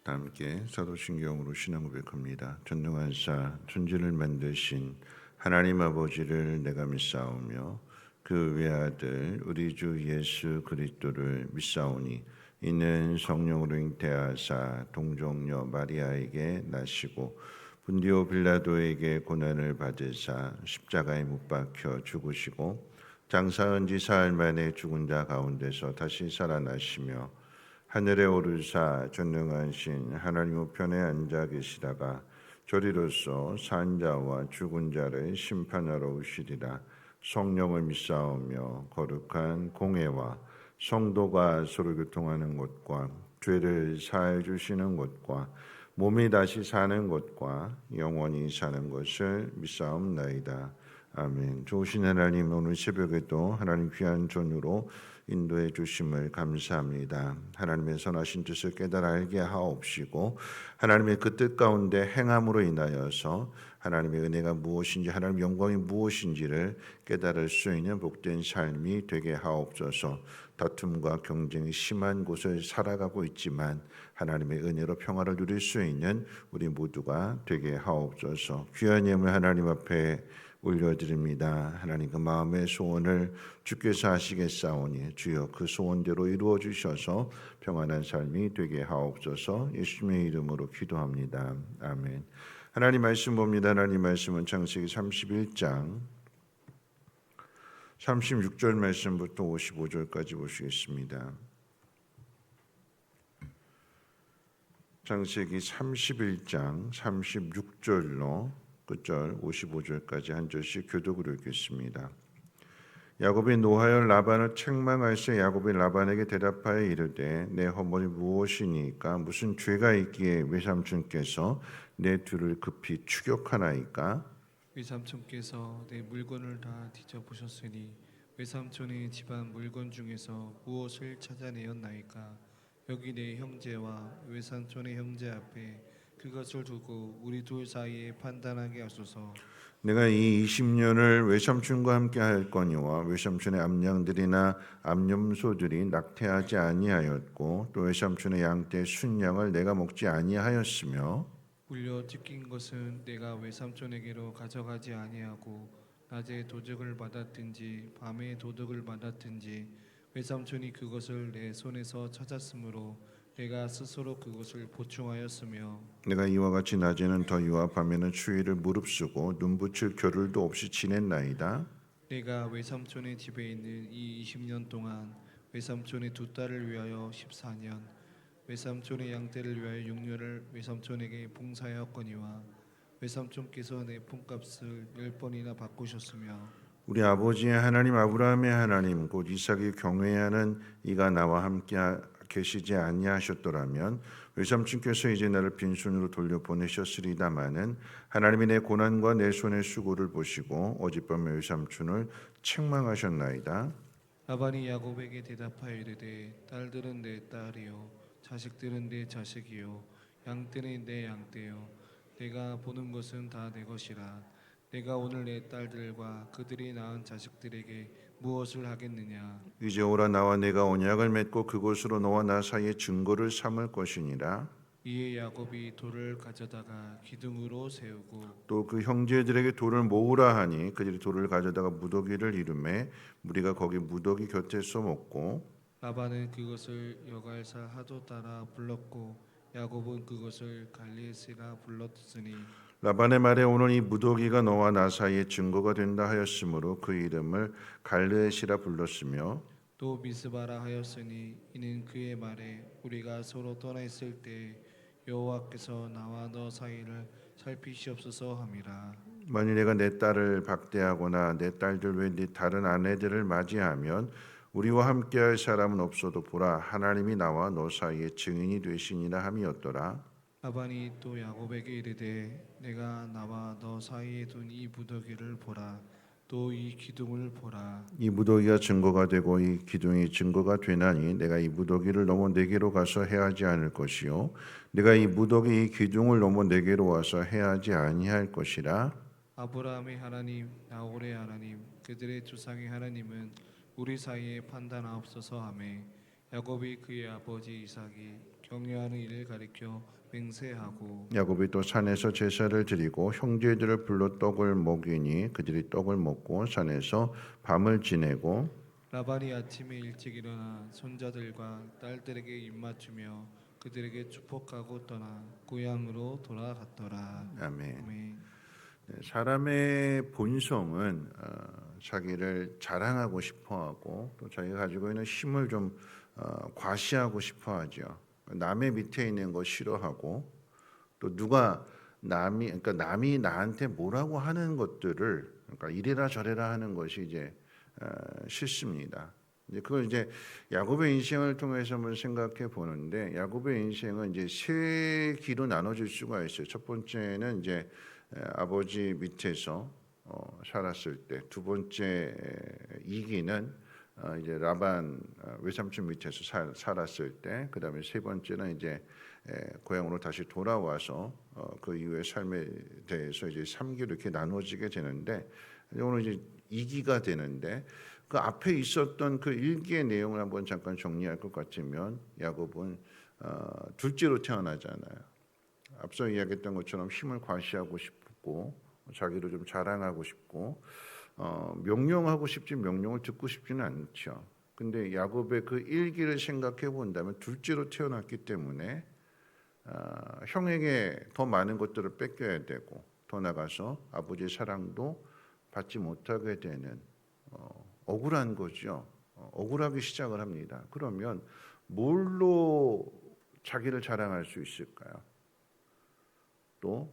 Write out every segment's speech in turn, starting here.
다 함께 사도신경으로 신앙 고백합니다. 전능하사 천지를 만드신 하나님 아버지를 내가 믿사오며 그 외아들 우리 주 예수 그리스도를 믿사오니 이는 성령으로 잉태하사 동정녀 마리아에게 나시고 분디오 빌라도에게 고난을 받으사 십자가에 못 박혀 죽으시고 장사한 지 사흘 만에 죽은 자 가운데서 다시 살아나시며 하늘에 오르사 전능한 신 하나님 우편에 앉아 계시다가 저리로서 산 자와 죽은 자를 심판하러 오시리라. 성령을 믿사오며 거룩한 공회와 성도가 서로 교통하는 것과 죄를 사해 주시는 것과 몸이 다시 사는 것과 영원히 사는 것을 믿사옵나이다. 아멘. 좋으신 하나님, 오늘 새벽에도 하나님 귀한 전으로 인도해 주심을 감사합니다. 하나님의 선하신 뜻을 깨달아 알게 하옵시고 하나님의 그 뜻 가운데 행함으로 인하여서 하나님의 은혜가 무엇인지, 하나님의 영광이 무엇인지를 깨달을 수 있는 복된 삶이 되게 하옵소서. 다툼과 경쟁이 심한 곳을 살아가고 있지만 하나님의 은혜로 평화를 누릴 수 있는 우리 모두가 되게 하옵소서. 귀한 예물 하나님 앞에 올려드립니다. 하나님 그 마음의 소원을 주께서 하시겠사오니 주여 그 소원대로 이루어 주셔서 평안한 삶이 되게 하옵소서. 예수님의 이름으로 기도합니다. 아멘. 하나님 말씀 봅니다. 하나님 말씀은 창세기 31장 36절 말씀부터 55절까지 보시겠습니다. 창세기 31장 36절로 끝절 55절까지 한 절씩 교독으로 읽겠습니다. 야곱이 노하여 라반을 책망할세 야곱이 라반에게 대답하여 이르되 내 허물이 무엇이니까 무슨 죄가 있기에 외삼촌께서 내 둘을 급히 추격하나이까? 외삼촌께서 내 물건을 다 뒤져보셨으니 외삼촌의 집안 물건 중에서 무엇을 찾아내었나이까? 여기 내 형제와 외삼촌의 형제 앞에 그것을 두고 우리 둘 사이에 판단하게 하소서. 내가 이 20년을 외삼촌과 함께 할 거니와 외삼촌의 암양들이나 암염소들이 낙태하지 아니하였고 또 외삼촌의 양떼 순양을 내가 먹지 아니하였으며 물려 찢긴 것은 내가 외삼촌에게로 가져가지 아니하고 낮에 도적을 받았든지 밤에 도둑을 받았든지 외삼촌이 그것을 내 손에서 찾았으므로 내가 스스로 그것을 보충하였으며 내가 이와 같이 낮에는 더위와 밤에는 추위를 무릅쓰고 눈붙일 겨를도 없이 지냈나이다. 내가 외삼촌의 집에 있는 이 20년 동안 외삼촌의 두 딸을 위하여 14년 외삼촌의 양떼를 위하여 6년을 외삼촌에게 봉사하였거니와 외삼촌께서 내 품값을 10번이나 바꾸셨으며 우리 아버지의 하나님 아브라함의 하나님 곧 이삭이 경외하는 이가 나와 함께 계시지 아니하셨더라면 외삼촌께서 이제 나를 빈손으로 돌려보내셨으리다마는 하나님이 내 고난과 내 손의 수고를 보시고 어젯밤에 외삼촌을 책망하셨나이다. 라반이 야곱에게 대답하여 이르되 딸들은 내 딸이요 자식들은 내 자식이요 양떼는 내 양떼요 내가 보는 것은 다 내 것이라 내가 오늘 내 딸들과 그들이 낳은 자식들에게 무엇을 하겠느냐? 이제 오라 나와 내가 언약을 맺고 그곳으로 너와 나 사이에 증거를 삼을 것이니라. 이에 야곱이 돌을 가져다가 기둥으로 세우고 또 그 형제들에게 돌을 모으라 하니 그들이 돌을 가져다가 무더기를 이루매 무리가 거기 무더기 곁에 써먹고 라반은 그것을 여갈살 하도 따라 불렀고 야곱은 그것을 갈리에스라 불렀으니 라반의 말에 오늘 이 무더기가 너와 나 사이에 증거가 된다 하였으므로 그 이름을 갈르엣이라 불렀으며 또 미스바라 하였으니 이는 그의 말에 우리가 서로 떠나 있을 때 여호와께서 나와 너 사이를 살피시옵소서 함이라. 만일 내가 내 딸을 박대하거나 내 딸들 외 네 다른 아내들을 맞이하면 우리와 함께할 사람은 없어도 보라 하나님이 나와 너 사이에 증인이 되시니라 함이었더라. 라반이 또 야곱에게 이르되 내가 나와 너 사이에 둔 이 무더기를 보라 또 이 기둥을 보라. 이 무더기가 증거가 되고 이 기둥이 증거가 되나니 내가 이 무더기를 넘어 내게로 가서 해하지 않을 것이요 내가 이 무더기 이 기둥을 넘어 내게로 와서 해하지 아니할 것이라. 아브라함의 하나님 나홀의 하나님 그들의 조상의 하나님은 우리 사이에 판단하옵소서 하매 야곱이 그의 아버지 이삭이 격려하는 일을 가리켜 맹세하고 야곱이 또 산에서 제사를 드리고 형제들을 불러 떡을 먹이니 그들이 떡을 먹고 산에서 밤을 지내고 라반이 아침에 일찍 일어나 손자들과 딸들에게 입맞추며 그들에게 축복하고 떠나 고향으로 돌아갔더라. 아멘. 아멘. 네, 사람의 본성은 자기를 자랑하고 싶어하고 또 자기가 가지고 있는 힘을 좀 과시하고 싶어하죠. 남의 밑에 있는 거 싫어하고 또 누가 그러니까 남이 나한테 뭐라고 하는 것들을 그러니까 이래라 저래라 하는 것이 이제 싫습니다. 이제 그걸 이제 야곱의 인생을 통해서 한번 생각해 보는데 야곱의 인생은 이제 세 기로 나눠질 수가 있어요. 첫 번째는 이제 아버지 밑에서 살았을 때, 두 번째 이기는 이제 라반 외삼촌 밑에서 살았을 때, 그 다음에 세 번째는 이제 고향으로 다시 돌아와서 그 이후의 삶에 대해서 이제 3기로 이렇게 나눠지게 되는데 오늘 이제 2기가 되는데 그 앞에 있었던 그 1기의 내용을 한번 잠깐 정리할 것 같으면 야곱은 둘째로 태어나잖아요. 앞서 이야기했던 것처럼 힘을 과시하고 싶고 자기를 좀 자랑하고 싶고 명령하고 싶지 명령을 듣고 싶지는 않죠. 근데 야곱의 그 1기를 생각해 본다면 둘째로 태어났기 때문에 형에게 더 많은 것들을 뺏겨야 되고 더 나가서 아버지의 사랑도 받지 못하게 되는 억울한 거죠. 억울하기 시작을 합니다. 그러면 뭘로 자기를 자랑할 수 있을까요? 또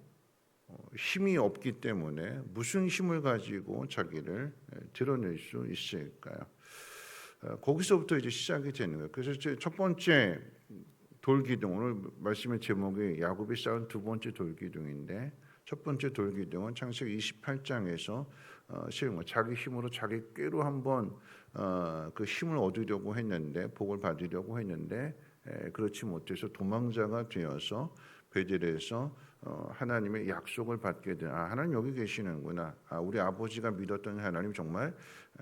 힘이 없기 때문에 무슨 힘을 가지고 자기를 드러낼 수 있을까요? 거기서부터 이제 시작이 되는 거예요. 그래서 첫 번째 돌기둥, 오늘 말씀의 제목이 야곱이 쌓은 두 번째 돌기둥인데 첫 번째 돌기둥은 창세기 28장에서 자기 힘으로 자기 꾀로 한번 그 힘을 얻으려고 했는데 복을 받으려고 했는데 그렇지 못해서 도망자가 되어서 베델에서 하나님의 약속을 받게 된 하나님 여기 계시는구나. 우리 아버지가 믿었던 하나님 정말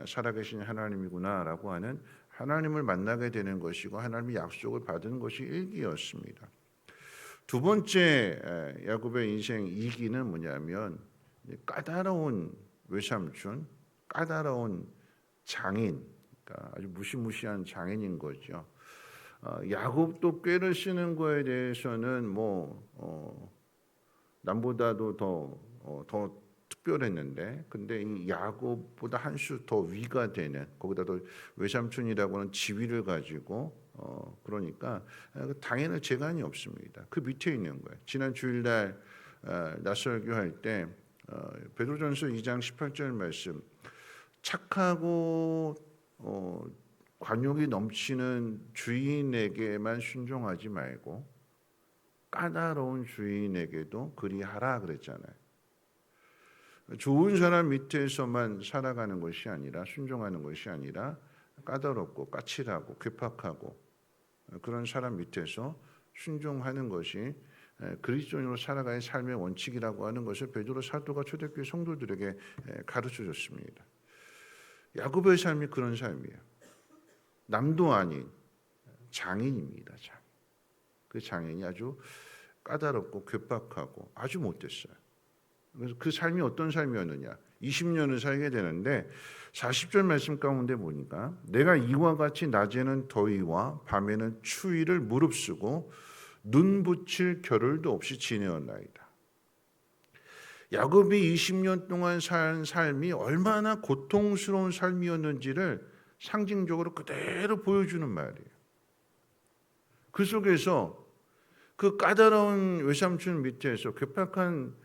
살아계신 하나님이구나라고 하는 하나님을 만나게 되는 것이고 하나님의 약속을 받은 것이 1기였습니다. 두 번째 야곱의 인생 2기는 뭐냐면 까다로운 외삼촌, 까다로운 장인, 그러니까 아주 무시무시한 장인인 거죠. 야곱도 꾀를 쓰는 거에 대해서는 남보다도 더 특별했는데, 근데 이 야곱보다 한 수 더 위가 되는 거기다도 외삼촌이라고 하는 지위를 가지고 그러니까 당연히 재간이 없습니다. 그 밑에 있는 거예요. 지난 주일날 낯설교 할 때 베드로전서 2장 18절 말씀 착하고 관용이 넘치는 주인에게만 순종하지 말고 까다로운 주인에게도 그리하라 그랬잖아요. 좋은 사람 밑에서만 살아가는 것이 아니라 순종하는 것이 아니라 까다롭고 까칠하고 괴팍하고 그런 사람 밑에서 순종하는 것이 그리스도인으로 살아가는 삶의 원칙이라고 하는 것을 베드로 사도가 초대교회 성도들에게 가르쳐 줬습니다. 야곱의 삶이 그런 삶이에요. 남도 아닌 장인입니다. 그 장인이 아주 까다롭고 괴팍하고 아주 못됐어요. 그래서 그 삶이 어떤 삶이었느냐? 20년을 살게 되는데 40절 말씀 가운데 보니까 내가 이와 같이 낮에는 더위와 밤에는 추위를 무릅쓰고 눈 붙일 겨를도 없이 지내었나이다. 야곱이 20년 동안 산 삶이 얼마나 고통스러운 삶이었는지를 상징적으로 그대로 보여주는 말이에요. 그 속에서 그 까다로운 외삼촌 밑에서 괴팍한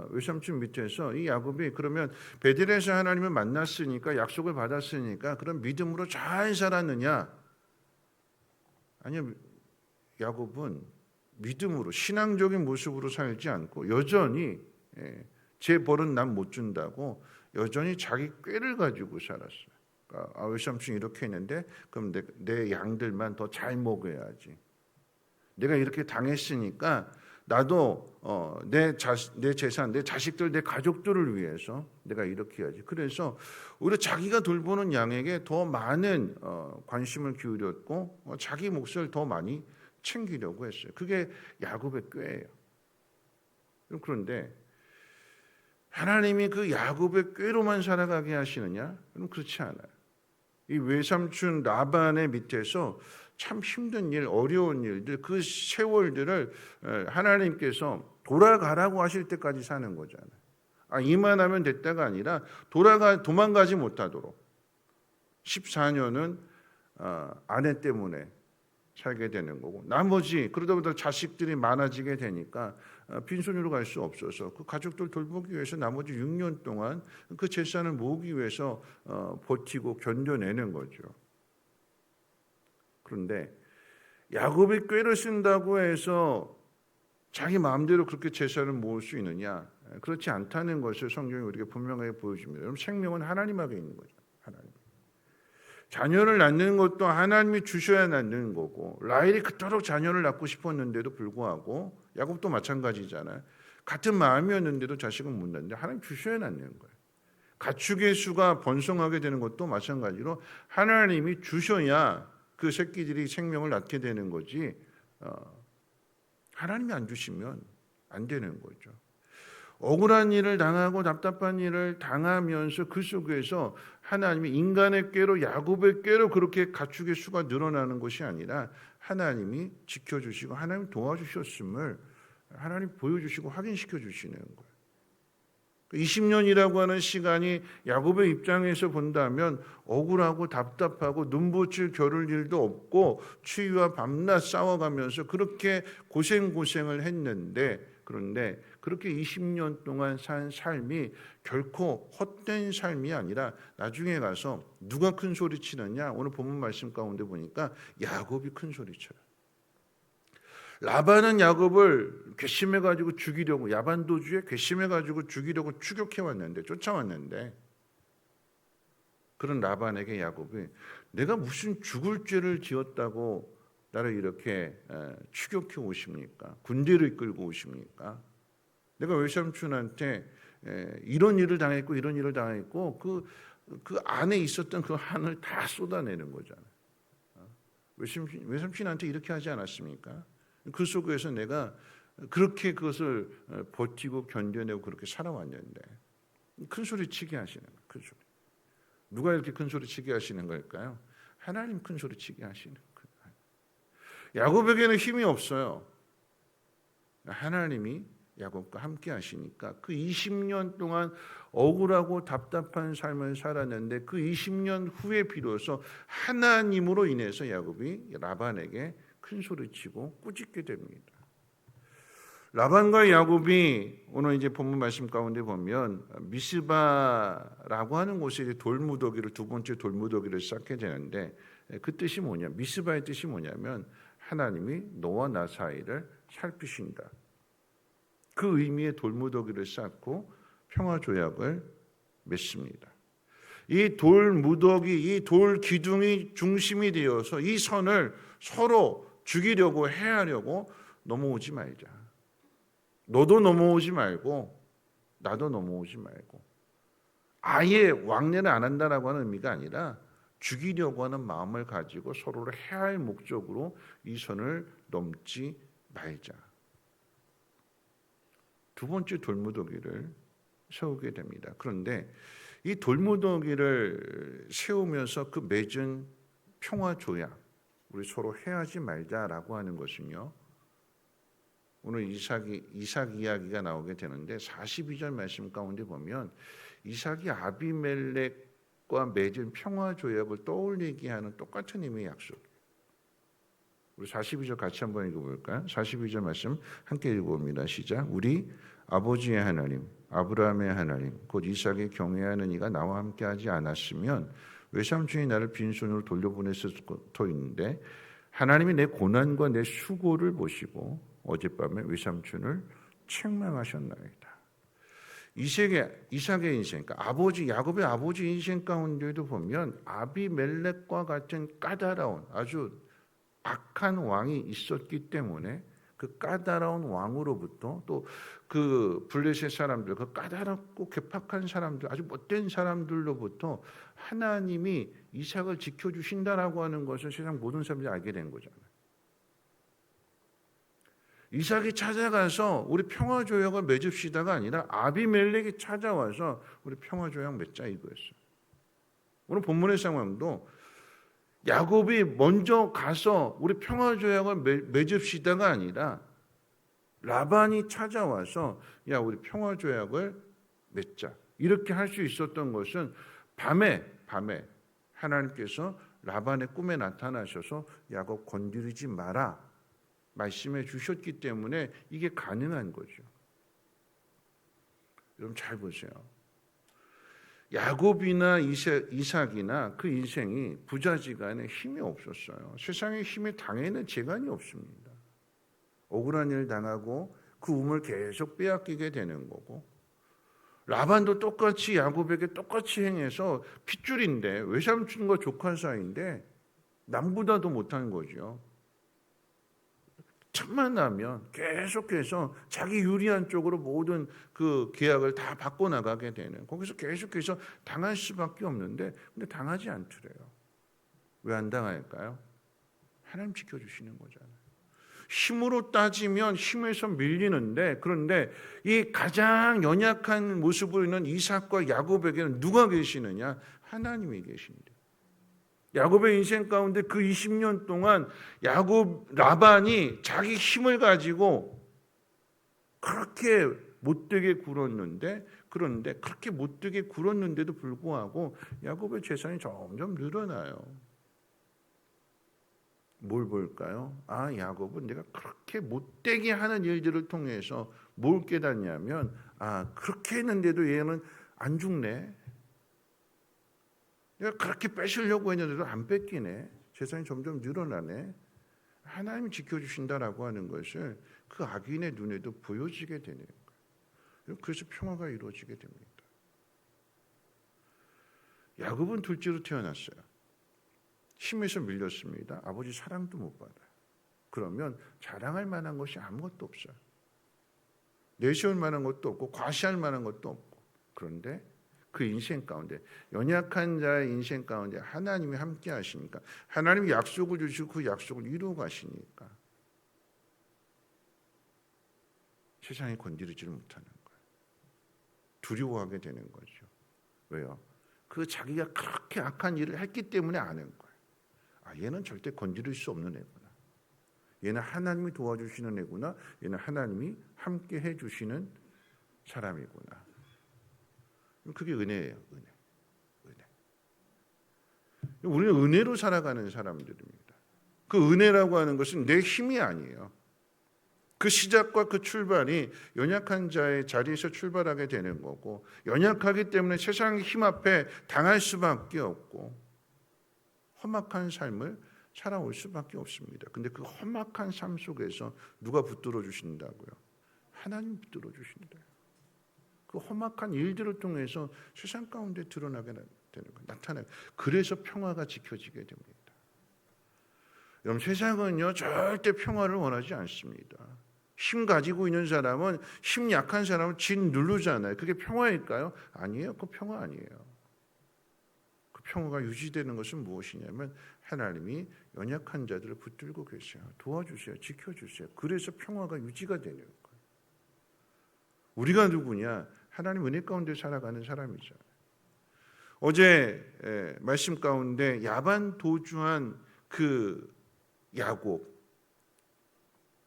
외삼촌 밑에서 이 야곱이 그러면 베델에서 하나님을 만났으니까 약속을 받았으니까 그런 믿음으로 잘 살았느냐? 아니요. 야곱은 믿음으로 신앙적인 모습으로 살지 않고 여전히 제 벌은 난 못 준다고 여전히 자기 꾀를 가지고 살았어요. 그러니까 외삼촌이 이렇게 했는데 그럼 내 양들만 더 잘 먹어야지. 내가 이렇게 당했으니까 나도 내 재산, 내 자식들, 내 가족들을 위해서 내가 이렇게 해야지. 그래서 오히려 자기가 돌보는 양에게 더 많은 관심을 기울였고 자기 몫을 더 많이 챙기려고 했어요. 그게 야곱의 꾀예요. 그런데 하나님이 그 야곱의 꾀로만 살아가게 하시느냐? 그럼 그렇지 않아요. 이 외삼촌 라반의 밑에서 참 힘든 일, 어려운 일들, 그 세월들을 하나님께서 돌아가라고 하실 때까지 사는 거잖아요. 이만하면 됐다가 아니라 도망가지 못하도록 14년은 아내 때문에 살게 되는 거고, 나머지 그러다 보다 자식들이 많아지게 되니까 빈손으로 갈 수 없어서 그 가족들 돌보기 위해서 나머지 6년 동안 그 재산을 모으기 위해서 버티고 견뎌내는 거죠. 그런데 야곱이 꾀를 쓴다고 해서 자기 마음대로 그렇게 재산을 모을 수 있느냐? 그렇지 않다는 것을 성경이 우리에게 분명하게 보여줍니다. 여러분, 생명은 하나님에게 있는 거죠. 하나님. 자녀를 낳는 것도 하나님이 주셔야 낳는 거고, 라헬이 그토록 자녀를 낳고 싶었는데도 불구하고 야곱도 마찬가지잖아요. 같은 마음이었는데도 자식은 못 낳는데 하나님 주셔야 낳는 거예요. 가축의 수가 번성하게 되는 것도 마찬가지로 하나님이 주셔야 그 새끼들이 생명을 낳게 되는 거지, 하나님이 안 주시면 안 되는 거죠. 억울한 일을 당하고 답답한 일을 당하면서 그 속에서 하나님이 인간의 꾀로, 야곱의 꾀로 그렇게 가축의 수가 늘어나는 것이 아니라 하나님이 지켜주시고 하나님 도와주셨음을 하나님 보여주시고 확인시켜 주시는 거예요. 20년이라고 하는 시간이 야곱의 입장에서 본다면 억울하고 답답하고 눈붙일 겨룰 일도 없고 추위와 밤낮 싸워가면서 그렇게 고생을 했는데, 그런데 그렇게 20년 동안 산 삶이 결코 헛된 삶이 아니라 나중에 가서 누가 큰 소리 치느냐? 오늘 본문 말씀 가운데 보니까 야곱이 큰 소리 쳐요. 라반은 야곱을 괘씸해가지고 죽이려고, 야반도주에 괘씸해가지고 죽이려고 추격해왔는데, 쫓아왔는데, 그런 라반에게 야곱이 내가 무슨 죽을 죄를 지었다고 나를 이렇게 추격해 오십니까? 군대를 이끌고 오십니까? 내가 외삼촌한테 이런 일을 당했고 이런 일을 당했고 그 안에 있었던 그 한을 다 쏟아내는 거잖아요. 외삼촌한테 이렇게 하지 않았습니까? 그 속에서 내가 그렇게 그것을 버티고 견뎌내고 그렇게 살아왔는데 큰 소리 치게 하시는 거예요. 큰 소리. 누가 이렇게 큰 소리 치게 하시는 걸까요? 하나님 큰 소리 치게 하시는 거예요. 야곱에게는 힘이 없어요. 하나님이 야곱과 함께 하시니까 그 20년 동안 억울하고 답답한 삶을 살았는데 그 20년 후에 비로소 하나님으로 인해서 야곱이 라반에게 큰 소리치고 꾸짖게 됩니다. 라반과 야곱이 오늘 이제 본문 말씀 가운데 보면 미스바라고 하는 곳에 이제 돌무더기를, 두 번째 돌무더기를 쌓게 되는데, 그 뜻이 뭐냐? 미스바의 뜻이 뭐냐면 하나님이 너와 나 사이를 살피신다. 그 의미의 돌무더기를 쌓고 평화 조약을 맺습니다. 이 돌무더기, 이 돌 기둥이 중심이 되어서 이 선을 서로 죽이려고 해하려고 넘어오지 말자. 너도 넘어오지 말고 나도 넘어오지 말고, 아예 왕래를 안 한다라고 하는 의미가 아니라 죽이려고 하는 마음을 가지고 서로를 해할 목적으로 이 선을 넘지 말자. 두 번째 돌무더기를 세우게 됩니다. 그런데 이 돌무더기를 세우면서 그 맺은 평화 조약, 우리 서로 해하지 말자라고 하는 것은요, 오늘 이삭 이야기가 나오게 되는데 42절 말씀 가운데 보면 이삭이 아비멜렉과 맺은 평화 조약을 떠올리게 하는 똑같은 의미의 약속. 우리 42절 같이 한번 읽어볼까요? 42절 말씀 함께 읽어봅니다. 시작. 우리 아버지의 하나님, 아브라함의 하나님, 곧 이삭이 경외하는 이가 나와 함께하지 않았으면 외삼촌이 나를 빈손으로 돌려보냈을 터인데 하나님이 내 고난과 내 수고를 보시고 어젯밤에 외삼촌을 책망하셨나이다. 이삭의 인생, 그러니까 야곱의 아버지 인생 가운데도 보면 아비멜렉과 같은 까다로운 아주 악한 왕이 있었기 때문에 그 까다로운 왕으로부터 또 그 블레셋 사람들, 그 까다롭고 괴팍한 사람들, 아주 못된 사람들로부터 하나님이 이삭을 지켜주신다라고 하는 것을 세상 모든 사람들이 알게 된 거잖아요. 이삭이 찾아가서 우리 평화조약을 맺읍시다가 아니라 아비멜렉이 찾아와서 우리 평화조약 맺자 이거였어요. 오늘 본문의 상황도 야곱이 먼저 가서 우리 평화조약을 맺읍시다가 아니라 라반이 찾아와서 야 우리 평화조약을 맺자 이렇게 할 수 있었던 것은 밤에 하나님께서 라반의 꿈에 나타나셔서 야곱 건드리지 마라 말씀해 주셨기 때문에 이게 가능한 거죠. 여러분 잘 보세요. 야곱이나 이삭이나 그 인생이 부자지간에 힘이 없었어요. 세상의 힘에 당에는 재간이 없습니다. 억울한 일 당하고 그 우물 계속 빼앗기게 되는 거고, 라반도 똑같이 야곱에게 똑같이 행해서 핏줄인데 외삼촌과 조카 사이인데 남보다도 못한 거죠. 틈만 나면 계속해서 자기 유리한 쪽으로 모든 그 계약을 다 바꿔나가게 되는, 거기서 계속해서 당할 수밖에 없는데 근데 당하지 않더래요. 왜 안 당할까요? 하나님 지켜주시는 거잖아요. 힘으로 따지면 힘에서 밀리는데, 그런데 이 가장 연약한 모습을 있는 이삭과 야곱에게는 누가 계시느냐? 하나님이 계신데. 야곱의 인생 가운데 그 20년 동안 라반이 자기 힘을 가지고 그렇게 못되게 굴었는데, 그런데 그렇게 못되게 굴었는데도 불구하고 야곱의 재산이 점점 늘어나요. 뭘 볼까요? 야곱은 내가 그렇게 못되게 하는 일들을 통해서 뭘 깨닫냐면, 그렇게 했는데도 얘는 안 죽네. 내가 그렇게 뺏으려고 했는데도 안 뺏기네. 재산이 점점 늘어나네. 하나님이 지켜주신다라고 하는 것을 그 악인의 눈에도 보여지게 되는 거예요. 그래서 평화가 이루어지게 됩니다. 야곱은 둘째로 태어났어요. 힘에서 밀렸습니다. 아버지 사랑도 못 받아요. 그러면 자랑할 만한 것이 아무것도 없어요. 내세울 만한 것도 없고 과시할 만한 것도 없고. 그런데 그 인생 가운데, 연약한 자의 인생 가운데 하나님이 함께 하시니까, 하나님이 약속을 주시고 그 약속을 이루어 가시니까 세상에 건드리지를 못하는 거예요. 두려워하게 되는 거죠. 왜요? 그 자기가 그렇게 악한 일을 했기 때문에 아는 거예요. 얘는 절대 건드릴 수 없는 애구나. 얘는 하나님이 도와주시는 애구나. 얘는 하나님이 함께 해주시는 사람이구나. 그게 은혜예요. 은혜. 우리는 은혜로 살아가는 사람들입니다. 그 은혜라고 하는 것은 내 힘이 아니에요. 그 시작과 그 출발이 연약한 자의 자리에서 출발하게 되는 거고, 연약하기 때문에 세상의 힘 앞에 당할 수밖에 없고 험악한 삶을 살아올 수밖에 없습니다. 근데 그 험악한 삶 속에서 누가 붙들어 주신다고요? 하나님 붙들어 주신다. 그 험악한 일들을 통해서 세상 가운데 드러나게 되는 거예요. 나타나요. 그래서 평화가 지켜지게 됩니다. 여러분, 세상은요 절대 평화를 원하지 않습니다. 힘 가지고 있는 사람은 힘 약한 사람을 진 누르잖아요. 그게 평화일까요? 아니에요. 그 평화 아니에요. 그 평화가 유지되는 것은 무엇이냐면 하나님이 연약한 자들을 붙들고 계세요. 도와주세요. 지켜주세요. 그래서 평화가 유지가 되는 거예요. 우리가 누구냐? 하나님 은혜 가운데 살아가는 사람이죠. 어제 말씀 가운데 야반 도주한 그 야곱,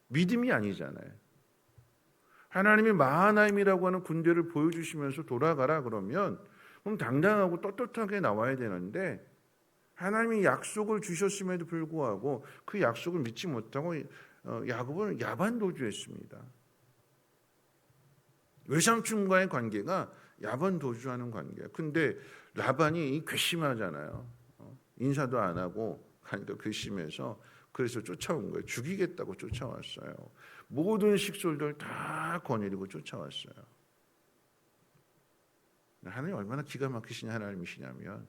믿음이 아니잖아요. 하나님이 마하나임이라고 하는 군대를 보여주시면서 돌아가라 그러면 그럼 당당하고 떳떳하게 나와야 되는데, 하나님이 약속을 주셨음에도 불구하고 그 약속을 믿지 못하고 야곱은 야반 도주했습니다. 외삼촌과의 관계가 야반 도주하는 관계예요. 근데 라반이 괘씸하잖아요. 인사도 안 하고 가니까 괘씸해서 그래서 쫓아온 거예요. 죽이겠다고 쫓아왔어요. 모든 식솔들 다 거느리고 쫓아왔어요. 하나님 얼마나 기가 막히신 하나님이시냐면,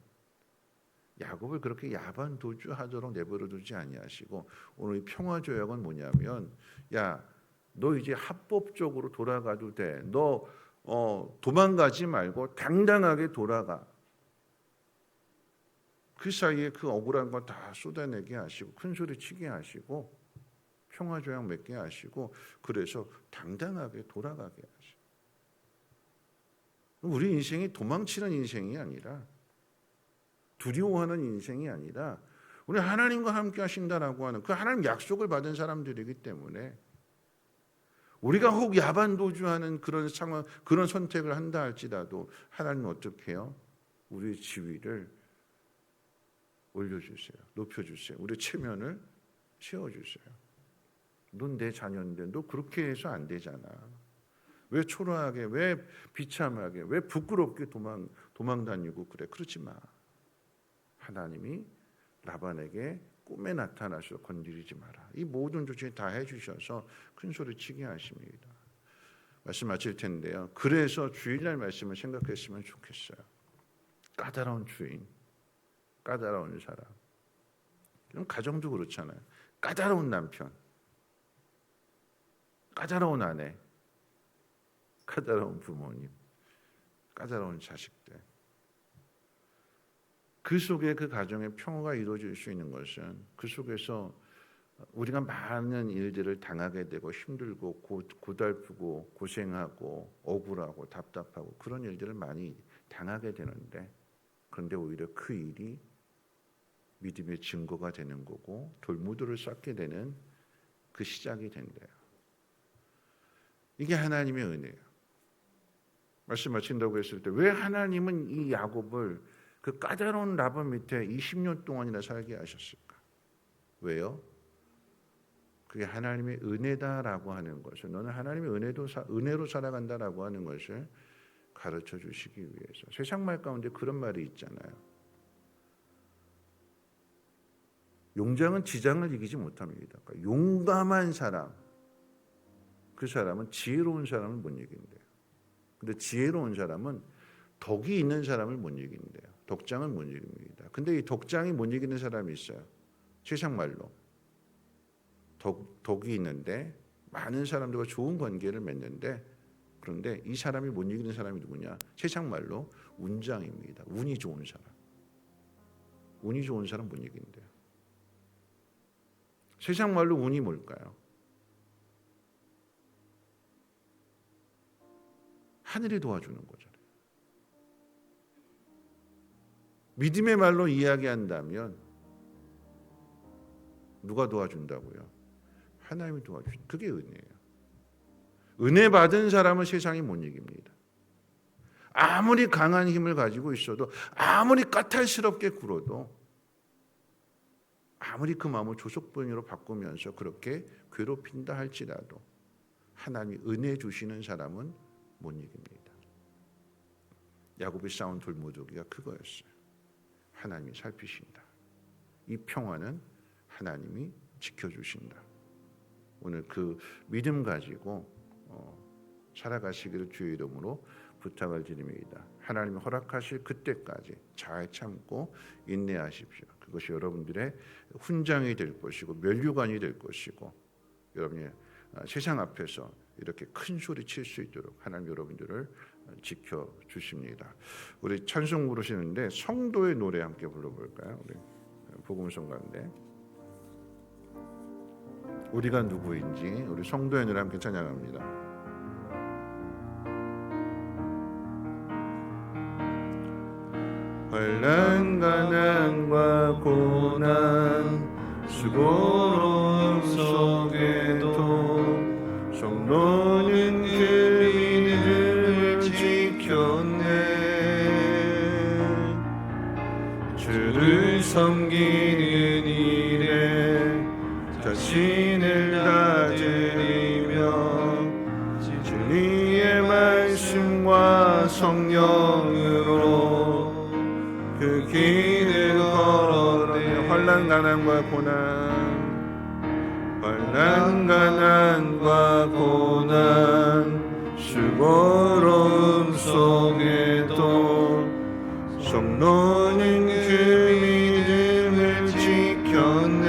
야곱을 그렇게 야반 도주하도록 내버려 두지 아니하시고 오늘 이 평화 조약은 뭐냐면, 너 이제 합법적으로 돌아가도 돼. 너 도망가지 말고 당당하게 돌아가. 그 사이에 그 억울한 건 다 쏟아내게 하시고 큰 소리 치게 하시고 평화조약 맺게 하시고 그래서 당당하게 돌아가게 하시고 우리 인생이 도망치는 인생이 아니라 두려워하는 인생이 아니라 우리 하나님과 함께 하신다라고 하는 그 하나님 약속을 받은 사람들이기 때문에 우리가 혹 야반도주하는 그런 상황, 그런 선택을 한다 할지라도 하나님은 어떻게 해요? 우리의 지위를 올려주세요. 높여주세요. 우리의 체면을 세워주세요. 넌 내 자녀인데 너 그렇게 해서 안 되잖아. 왜 초라하게, 왜 비참하게, 왜 부끄럽게 도망 다니고 그래. 그러지 마. 하나님이 라반에게 꿈에 나타나서 건드리지 마라. 이 모든 조치를 다 해주셔서 큰 소리 치게 하십니다. 말씀 마칠 텐데요. 그래서 주일날 말씀을 생각했으면 좋겠어요. 까다로운 주인, 까다로운 사람. 그럼 가정도 그렇잖아요. 까다로운 남편, 까다로운 아내, 까다로운 부모님, 까다로운 자식들. 그 속에 그 가정의 평화가 이루어질 수 있는 것은 그 속에서 우리가 많은 일들을 당하게 되고 힘들고 고달프고 고생하고 억울하고 답답하고 그런 일들을 많이 당하게 되는데 그런데 오히려 그 일이 믿음의 증거가 되는 거고 돌무도를 쌓게 되는 그 시작이 된대요. 이게 하나님의 은혜예요. 말씀 마친다고 했을 때 왜 하나님은 이 야곱을 그 까다로운 라반 밑에 20년 동안이나 살게 하셨을까? 왜요? 그게 하나님의 은혜다라고 하는 것을 너는 하나님의 은혜로 살아간다라고 하는 것을 가르쳐 주시기 위해서. 세상 말 가운데 그런 말이 있잖아요. 용장은 지장을 이기지 못합니다. 그러니까 용감한 사람, 그 사람은 지혜로운 사람을 못 이긴대요. 근데 지혜로운 사람은 덕이 있는 사람을 못 이긴대요. 덕장은 못 이깁니다. 근데 이 덕장이 못 이기는 사람이 있어요. 세상 말로 덕이 있는데 많은 사람들과 좋은 관계를 맺는데 그런데 이 사람이 못 이기는 사람이 누구냐? 세상 말로 운장입니다. 운이 좋은 사람. 운이 좋은 사람 못 이긴대요. 세상 말로 운이 뭘까요? 하늘이 도와주는 거잖아요. 믿음의 말로 이야기한다면 누가 도와준다고요? 하나님이 도와주신. 그게 은혜예요. 은혜 받은 사람은 세상이 못 이깁니다. 아무리 강한 힘을 가지고 있어도 아무리 까탈스럽게 굴어도 아무리 그 마음을 조속변으로 바꾸면서 그렇게 괴롭힌다 할지라도 하나님이 은혜 주시는 사람은 못 이깁니다. 야곱이 쌓은 돌무더기가 그거였어요. 하나님이 살피신다. 이 평화는 하나님이 지켜주신다. 오늘 그 믿음 가지고 살아가시기를 주의 이름으로 부탁을 드립니다. 하나님이 허락하실 그때까지 잘 참고 인내하십시오. 그것이 여러분들의 훈장이 될 것이고 면류관이 될 것이고 여러분이 세상 앞에서 이렇게 큰 소리 칠 수 있도록 하나님 여러분들을 지켜주십니다. 우리 찬송 부르시는데 성도의 노래 함께 불러볼까요? 우리 복음송 가운데 우리가 누구인지 우리 성도의 노래 함께 찬양합니다. 환난 가난과 고난 수고로움 속에도 성도는 그 믿음을 지켰네. 주를 섬기는 일에 자신을 다스리며 진리의 말씀과 성령으로 그 길을 걸어내. 환난 가난과 고난 환난 가난과 고난 수고로움 속에도 성도는 그 믿음을 지켰네.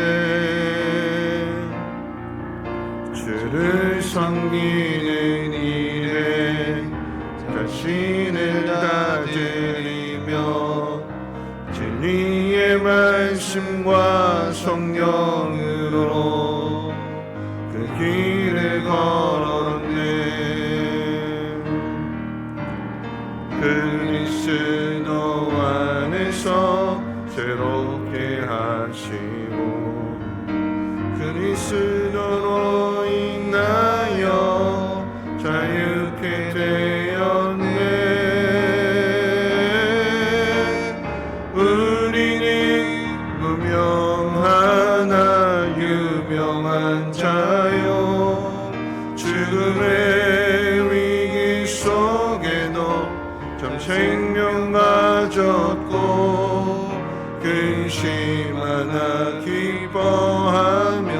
주를 섬기는 일에 자신을 다스리며 진리의 말씀과 성령으로 길을 걸었네. 그리스도 안에서 새롭게 하시고 그리스도로 인하여 자유케 되었네. 우리는 무명하나 유명한 자요 죽음의 위기 속에도 참 생명 가졌고 근심하나 기뻐하며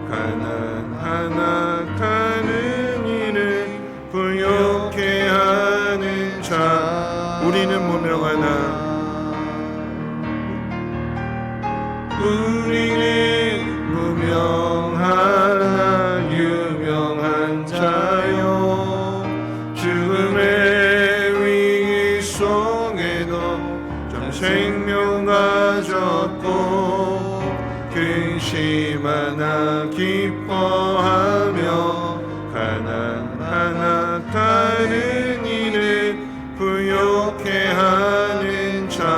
가난하나 가는 이를 부욕해 하는 자. 우리는 무명하나 우리는 무명하나 유명한 자요 죽음의 위기 속에도 참 생명 가졌고 근심하나 기뻐하며 가난하나 다른 이를 부욕해 하는 자로다.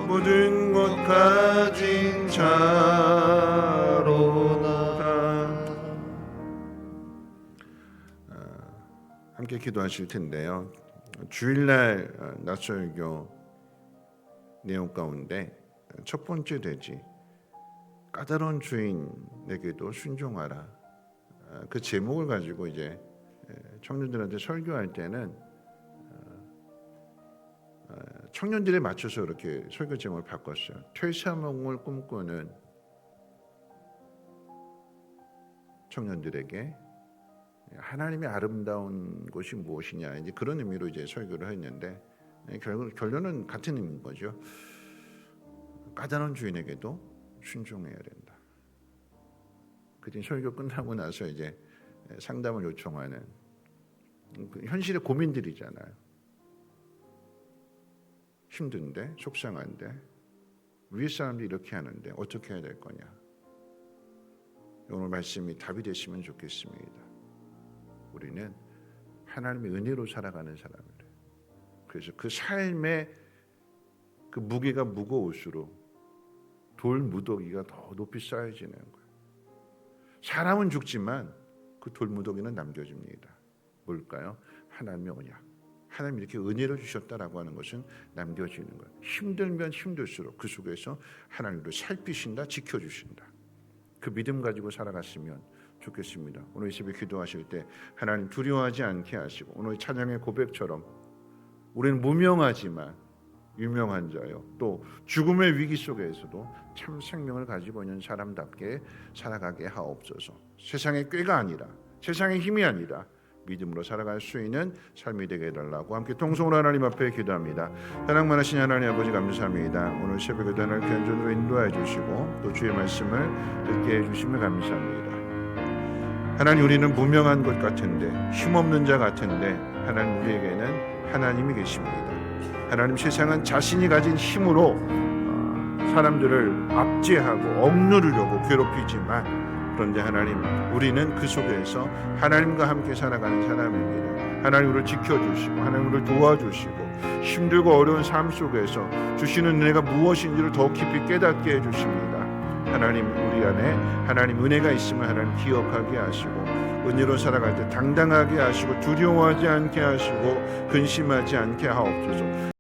모든 것 가진 자로다. 함께 기도하실 텐데요. 주일날 낮설교 내용 가운데 첫 번째 되지 까다로운 주인에게도 순종하라. 그 제목을 가지고 이제 청년들한테 설교할 때는 청년들에 맞춰서 이렇게 설교 제목을 바꿨어요. 퇴사몽을 꿈꾸는 청년들에게 하나님의 아름다운 곳이 무엇이냐, 이제 그런 의미로 이제 설교를 했는데 결론은 같은 의미인 거죠. 까다로운 주인에게도 순종해야 된다. 그때 설교 끝나고 나서 이제 상담을 요청하는 현실의 고민들이잖아요. 힘든데, 속상한데, 위에 사람들이 이렇게 하는데 어떻게 해야 될 거냐. 오늘 말씀이 답이 됐으면 좋겠습니다. 우리는 하나님의 은혜로 살아가는 사람이래. 그래서 그 삶의 그 무게가 무거울수록 돌 무더기가 더 높이 쌓여지는 거예요. 사람은 죽지만 그 돌 무더기는 남겨집니다. 뭘까요? 하나님의 언약. 하나님 이렇게 은혜를 주셨다라고 하는 것은 남겨지는 거예요. 힘들면 힘들수록 그 속에서 하나님도 살피신다, 지켜주신다. 그 믿음 가지고 살아갔으면 좋겠습니다. 오늘 이 새벽에 기도하실 때 하나님 두려워하지 않게 하시고 오늘 찬양의 고백처럼 우리는 무명하지만 유명한 자요, 또 죽음의 위기 속에서도 참 생명을 가지고 있는 사람답게 살아가게 하옵소서. 세상의 꾀가 아니라, 세상의 힘이 아니라 믿음으로 살아갈 수 있는 삶이 되게 해달라고 함께 통성으로 하나님 앞에 기도합니다. 사랑 많으신 하나님 아버지 감사합니다. 오늘 새벽에도 하나님 견전으로 인도해 주시고 또 주의 말씀을 듣게 해주시며 감사합니다. 하나님, 우리는 무명한 것 같은데, 힘없는 자 같은데 하나님 우리에게는 하나님이 계십니다. 하나님, 세상은 자신이 가진 힘으로 사람들을 압제하고 억누르려고 괴롭히지만, 그런데 하나님, 우리는 그 속에서 하나님과 함께 살아가는 사람입니다. 하나님 우리를 지켜주시고 하나님 우리를 도와주시고 힘들고 어려운 삶 속에서 주시는 은혜가 무엇인지를 더 깊이 깨닫게 해주십니다. 하나님, 우리 안에 하나님 은혜가 있으면 하나님 기억하게 하시고 은혜로 살아갈 때 당당하게 하시고 두려워하지 않게 하시고 근심하지 않게 하옵소서.